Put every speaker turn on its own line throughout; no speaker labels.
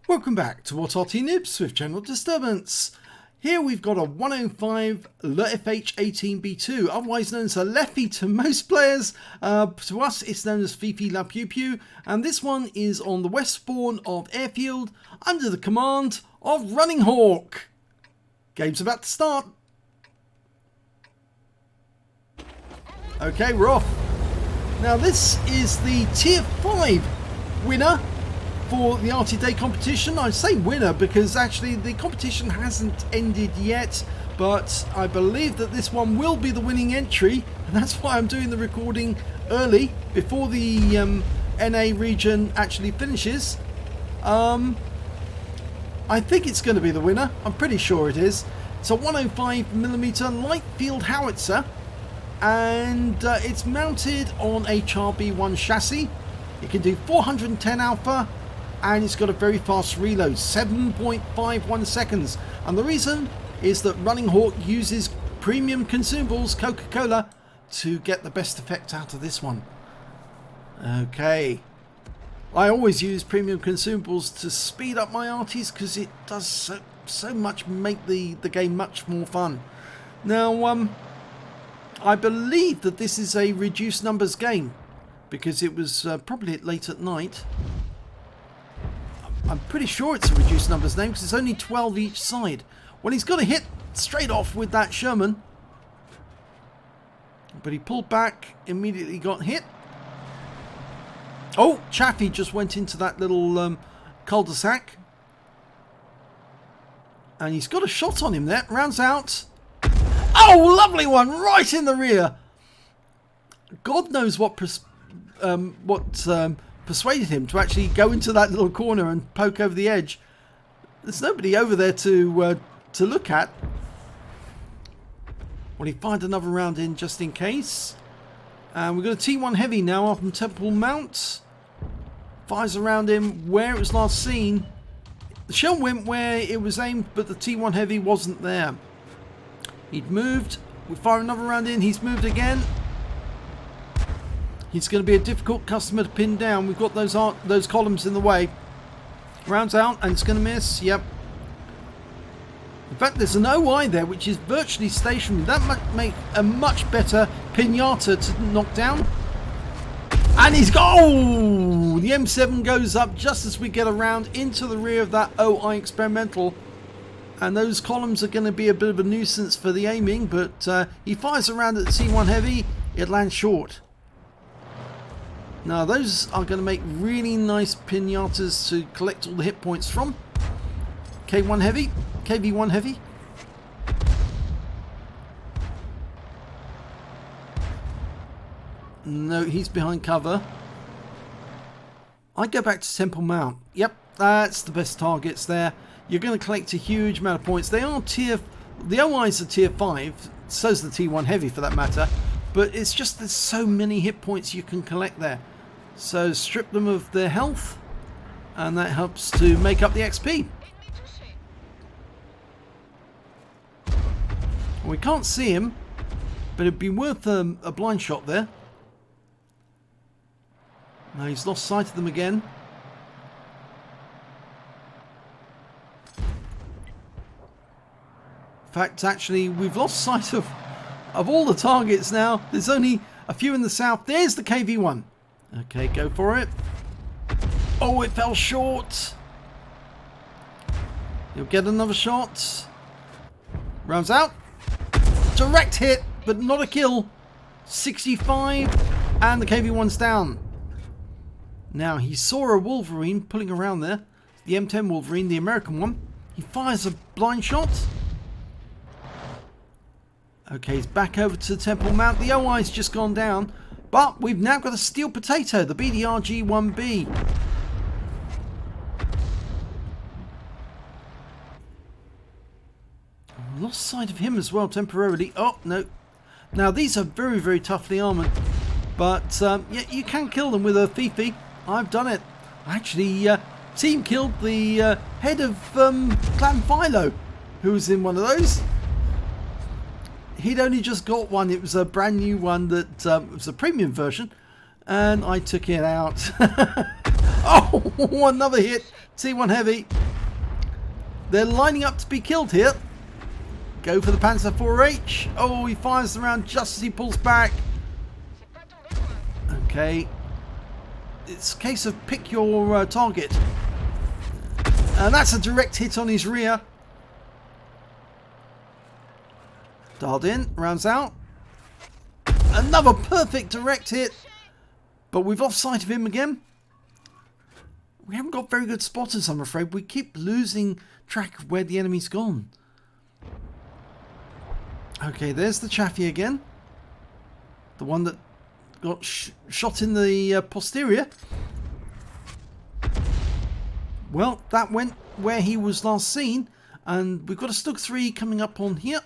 Welcome back to What Arty Noobs with General Disturbance. Here we've got a 105 leFH18B2, otherwise known as a Leffy to most players. To us it's known as Fifi La Pew Pew, and this one is on the west spawn of Airfield under the command of Running Hawk. Game's about to start. Okay, we're off. Now this is the tier 5 winner for the Arty Day Competition. I say winner because actually the competition hasn't ended yet, but I believe that this one will be the winning entry, and that's why I'm doing the recording early before the NA region actually finishes. I think it's going to be the winner. I'm pretty sure it is. It's a 105mm light field howitzer, and it's mounted on a HRB1 chassis. It can do 410 alpha, and it's got a very fast reload, 7.51 seconds. And the reason is that Running Hawk uses premium consumables, Coca-Cola, to get the best effect out of this one. Okay. I always use premium consumables to speed up my arties because it does so much make the game much more fun. Now, I believe that this is a reduced numbers game because it was probably late at night. I'm pretty sure it's a reduced numbers name because it's only 12 each side. Well, he's got a hit straight off with that Sherman, but he pulled back, immediately got hit. Oh, Chaffee just went into that little cul-de-sac, and he's got a shot on him there. Rounds out. Oh, lovely one right in the rear. God knows what persuaded him to actually go into that little corner and poke over the edge. There's nobody over there to look at. Well, he fired another round in just in case. And we've got a T1 Heavy now up on Temple Mount. Fires around him where it was last seen. The shell went where it was aimed, but the T1 Heavy wasn't there. He'd moved. We fire another round in. He's moved again. He's going to be a difficult customer to pin down. We've got those columns in the way. Rounds out and it's going to miss. Yep. In fact, there's an OI there which is virtually stationary. That might make a much better pinata to knock down. And he's got... Oh! The M7 goes up just as we get around into the rear of that OI experimental. And those columns are going to be a bit of a nuisance for the aiming. But he fires around at the T1 Heavy. It lands short. Now those are going to make really nice pinatas to collect all the hit points from. K1 Heavy, KV1 Heavy. No, he's behind cover. I go back to Temple Mount. Yep, that's the best targets there. You're going to collect a huge amount of points. They are the OIs are tier 5, so's the T1 Heavy for that matter. But it's just there's so many hit points you can collect there. So strip them of their health, and that helps to make up the XP. We can't see him, but it'd be worth a blind shot there. Now he's lost sight of them again. In fact, actually, we've lost sight of all the targets now. There's only a few in the south. There's the KV1. Okay, go for it. Oh, it fell short. You'll get another shot. Rounds out. Direct hit, but not a kill. 65, and the KV1's down. Now, he saw a Wolverine pulling around there. The M10 Wolverine, the American one. He fires a blind shot. Okay, he's back over to Temple Mount. The OI's just gone down. But we've now got a steel potato, the BDRG1B. Lost sight of him as well temporarily. Oh, no. Now, these are very, very toughly armoured. But, yeah, you can kill them with a Fifi. I've done it. I actually team killed the head of Clan Philo, who was in one of those. He'd only just got one. It was a brand new one that was a premium version, and I took it out. Oh, another hit. T1 Heavy. They're lining up to be killed here. Go for the Panzer IV-H. Oh, he fires the round just as he pulls back. Okay. It's a case of pick your target. And that's a direct hit on his rear. Dialed in, rounds out. Another perfect direct hit. But we've lost sight of him again. We haven't got very good spotters, I'm afraid. We keep losing track of where the enemy's gone. Okay, there's the Chaffee again. The one that got shot in the posterior. Well, that went where he was last seen. And we've got a Stug 3 coming up on here.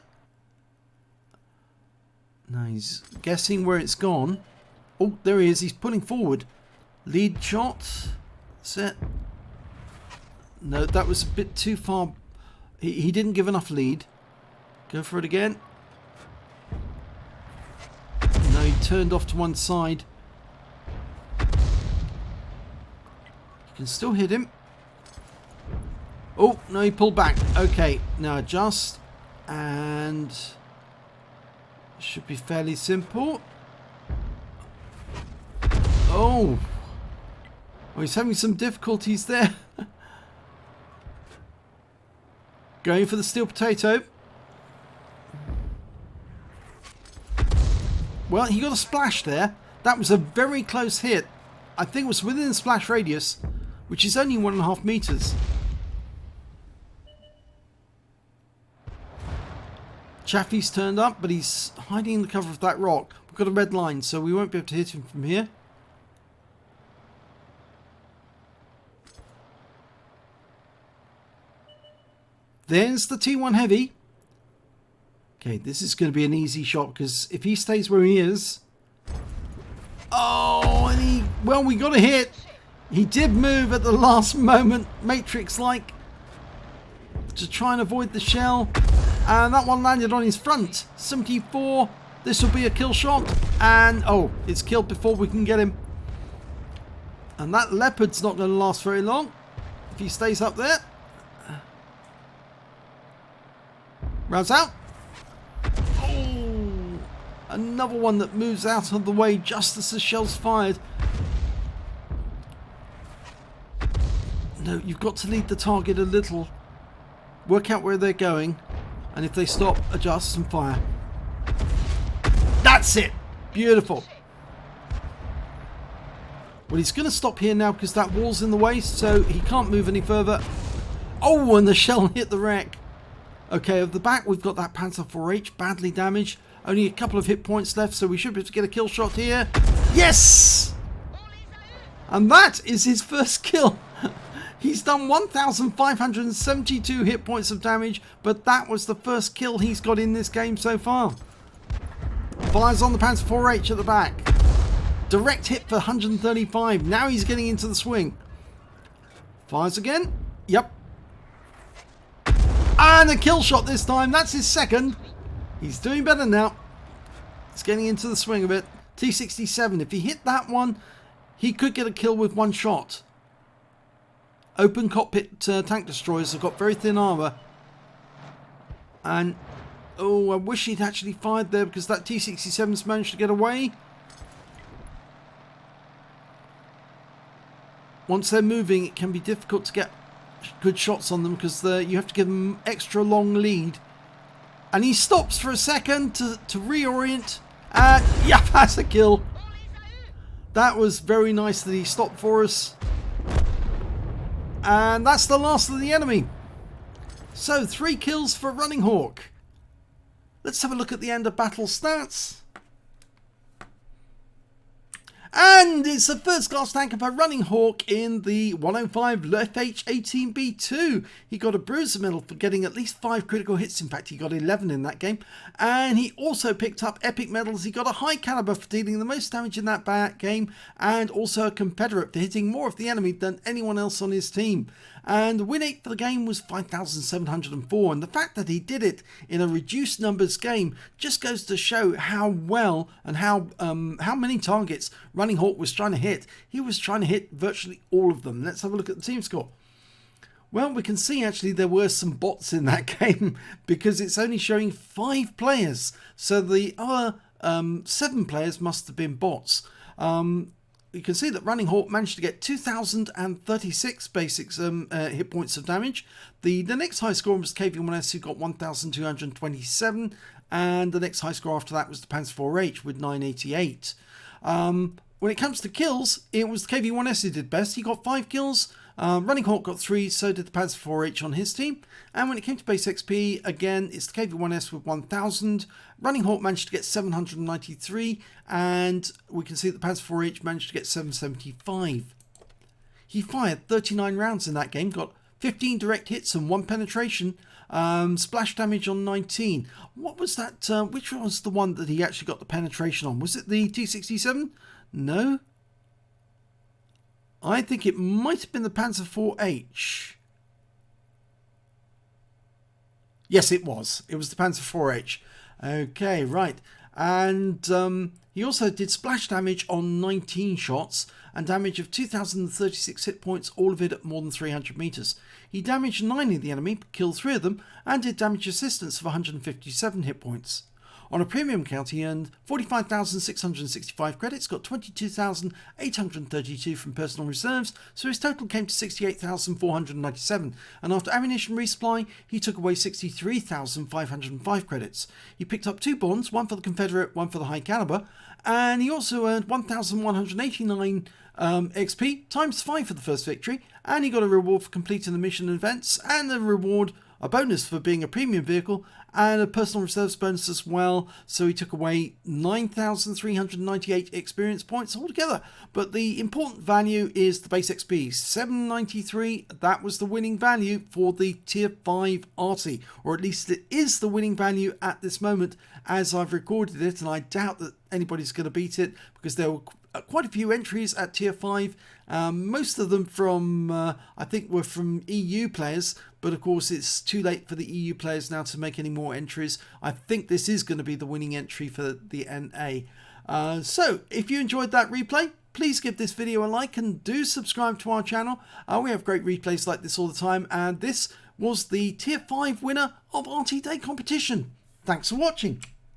Now he's guessing where it's gone. Oh, there he is. He's pulling forward. Lead shot. Set. No, that was a bit too far. He didn't give enough lead. Go for it again. No, he turned off to one side. You can still hit him. Oh, no, he pulled back. Okay, now adjust. And should be fairly simple. Oh, he's having some difficulties there. Going for the steel potato. Well, he got a splash there. That was a very close hit. I think it was within the splash radius, which is only 1.5 meters. Chaffee's turned up, but he's hiding in the cover of that rock. We've got a red line, so we won't be able to hit him from here. There's the T1 Heavy. Okay, this is going to be an easy shot because if he stays where he is... Oh, and well, we got a hit. He did move at the last moment, Matrix-like, to try and avoid the shell. And that one landed on his front. 74. This will be a kill shot. And, oh, it's killed before we can get him. And that Leopard's not going to last very long if he stays up there. Rounds out. Oh, another one that moves out of the way just as the shell's fired. No, you've got to lead the target a little. Work out where they're going. And if they stop, adjust and fire. That's it. Beautiful. Well, he's going to stop here now because that wall's in the way, so he can't move any further. Oh, and the shell hit the wreck. Okay, at the back, we've got that Panzer IV-H, badly damaged. Only a couple of hit points left, so we should be able to get a kill shot here. Yes! And that is his first kill. He's done 1,572 hit points of damage, but that was the first kill he's got in this game so far. Fires on the Panzer IV-H at the back. Direct hit for 135. Now he's getting into the swing. Fires again. Yep. And a kill shot this time. That's his second. He's doing better now. He's getting into the swing of it. T-67. If he hit that one, he could get a kill with one shot. Open cockpit tank destroyers have got very thin armour. And, oh, I wish he'd actually fired there because that T-67's managed to get away. Once they're moving, it can be difficult to get good shots on them because you have to give them extra long lead. And he stops for a second to reorient. And, yeah, that's a kill. That was very nice that he stopped for us. And that's the last of the enemy. So 3 kills for Running Hawk. Let's have a look at the end of battle stats. And it's the first class tanker for Running Hawk in the 105 leFH18B2. He got a Bruiser medal for getting at least 5 critical hits. In fact, he got 11 in that game. And he also picked up epic medals. He got a High Calibre for dealing the most damage in that game. And also a Confederate for hitting more of the enemy than anyone else on his team. And the win rate for the game was 5,704. And the fact that he did it in a reduced numbers game just goes to show how well and how many targets Running Hawk was trying to hit. He was trying to hit virtually all of them. Let's have a look at the team score. Well, we can see actually there were some bots in that game because it's only showing 5 players. So the other 7 players must have been bots. You can see that Running Hawk managed to get 2,036 basic hit points of damage. The next high score was KV1S, who got 1,227. And the next high score after that was the Panzer IV-H with 988. When it comes to kills, it was the KV1S who did best. He got 5 kills. Running Hawk got 3, so did the Panzer IV-H on his team. And when it came to base XP, again, it's the KV1S with 1,000. Running Hawk managed to get 793, and we can see that the Panzer IV-H managed to get 775. He fired 39 rounds in that game, got 15 direct hits and 1 penetration. Splash damage on 19. What was that? Which was the one that he actually got the penetration on? Was it the T67? No. I think it might have been the Panzer IV-H. Yes, it was. It was the Panzer IV-H. Okay, right. And he also did splash damage on 19 shots and damage of 2,036 hit points, all of it at more than 300 meters. He damaged 9 of the enemy, killed 3 of them, and did damage assistance of 157 hit points. On a premium count, he earned 45,665 credits, got 22,832 from personal reserves, so his total came to 68,497, and after ammunition resupply, he took away 63,505 credits. He picked up 2 bonds, one for the Confederate, one for the High Calibre, and he also earned 1,189 XP, times 5 for the first victory, and he got a reward for completing the mission events, and a bonus for being a premium vehicle, and a personal reserves bonus as well. So he took away 9,398 experience points altogether. But the important value is the base XP, 793. That was the winning value for the Tier 5 Arty, or at least it is the winning value at this moment as I've recorded it, and I doubt that anybody's going to beat it because there were quite a few entries at Tier 5. Most of them from, I think, were from EU players, but of course it's too late for the EU players now to make any more entries. I think this is going to be the winning entry for the NA. So if you enjoyed that replay, please give this video a like and do subscribe to our channel. We have great replays like this all the time, and this was the Tier 5 winner of Arty Day Competition. Thanks for watching.